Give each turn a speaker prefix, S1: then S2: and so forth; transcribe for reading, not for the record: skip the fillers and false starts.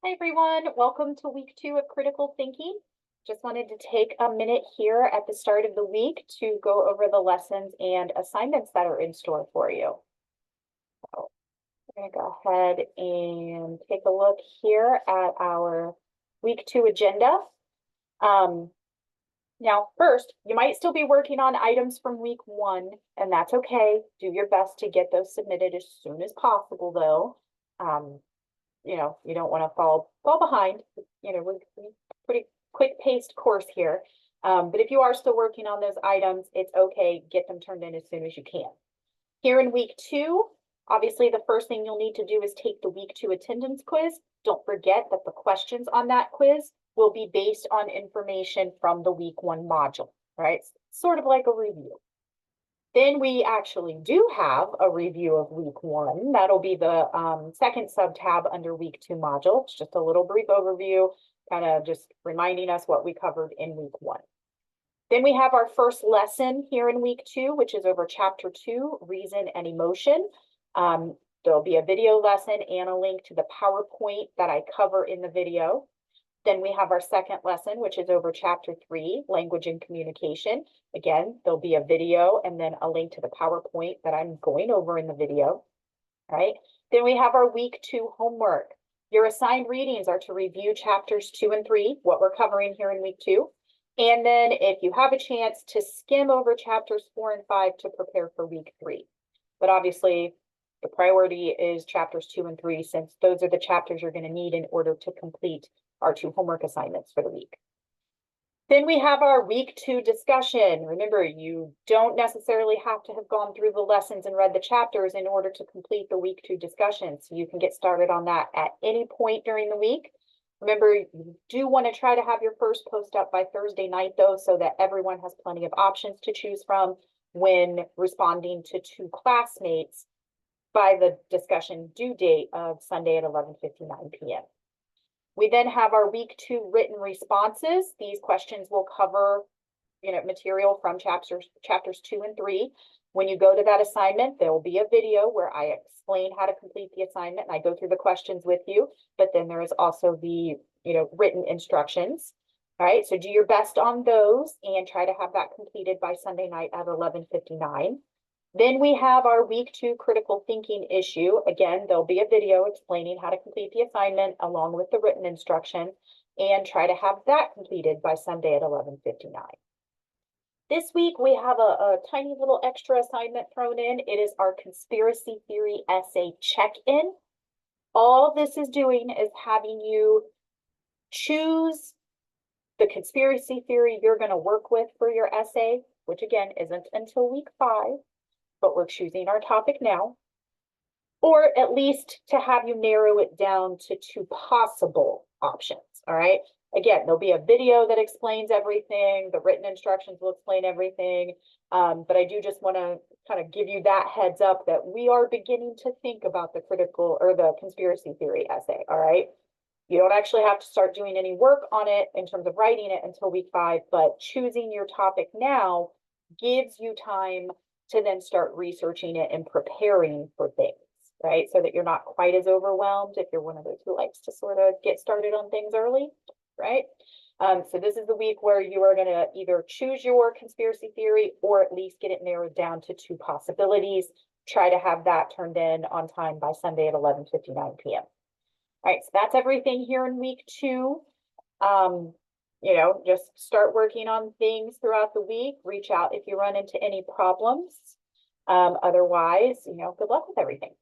S1: Hi everyone, welcome to week 2 of critical thinking. Just wanted to take a minute here at the start of the week to go over the lessons and assignments that are in store for you. So we're going to go ahead and take a look here at our week 2 agenda. Now, first, you might still be working on items from week 1, and that's okay. Do your best to get those submitted as soon as possible, though. You don't want to fall behind. We're pretty quick paced course here. But if you are still working on those items, it's okay. Get them turned in as soon as you can. Here in week 2, obviously the first thing you'll need to do is take the week 2 attendance quiz. Don't forget that the questions on that quiz will be based on information from the week 1 module, right? Sort of like a review. Then we actually do have a review of week 1. That'll be the second sub-tab under week 2 module. It's just a little brief overview, kind of just reminding us what we covered in week 1. Then we have our first lesson here in week 2, which is over chapter 2, Reason and Emotion. There'll be a video lesson and a link to the PowerPoint that I cover in the video. Then we have our second lesson, which is over chapter 3, Language and Communication. Again, there'll be a video and then a link to the PowerPoint that I'm going over in the video, right? Then we have our week 2 homework. Your assigned readings are to review chapters 2 and 3, what we're covering here in week 2. And then if you have a chance to skim over chapters 4 and 5 to prepare for week 3. But obviously, the priority is chapters 2 and 3, since those are the chapters you're going to need in order to complete our 2 homework assignments for the week. Then we have our week 2 discussion. Remember, you don't necessarily have to have gone through the lessons and read the chapters in order to complete the week 2 discussion. So you can get started on that at any point during the week. Remember, you do want to try to have your first post up by Thursday night, though, so that everyone has plenty of options to choose from when responding to 2 classmates by the discussion due date of Sunday at 11:59 p.m. We then have our week 2 written responses. These questions will cover, material from chapters 2 and 3. When you go to that assignment, there will be a video where I explain how to complete the assignment and I go through the questions with you, but then there is also the, written instructions. All right, so do your best on those and try to have that completed by Sunday night at 11:59. Then we have our week 2 critical thinking issue. Again, there'll be a video explaining how to complete the assignment along with the written instruction, and try to have that completed by Sunday at 11:59. This week, we have a tiny little extra assignment thrown in. It is our conspiracy theory essay check-in. All this is doing is having you choose the conspiracy theory you're going to work with for your essay, which again isn't until week 5. But we're choosing our topic now, or at least to have you narrow it down to 2 possible options, all right? Again, there'll be a video that explains everything. The written instructions will explain everything. But I do just want to kind of give you that heads up that we are beginning to think about the critical or the conspiracy theory essay, all right? You don't actually have to start doing any work on it in terms of writing it until week 5, but choosing your topic now gives you time to then start researching it and preparing for things, right? So that you're not quite as overwhelmed if you're one of those who likes to sort of get started on things early, right? So this is the week where you are going to either choose your conspiracy theory or at least get it narrowed down to 2 possibilities. Try to have that turned in on time by Sunday at 11:59 p.m. All right, so that's everything here in week 2. Just start working on things throughout the week. Reach out if you run into any problems. Otherwise, good luck with everything.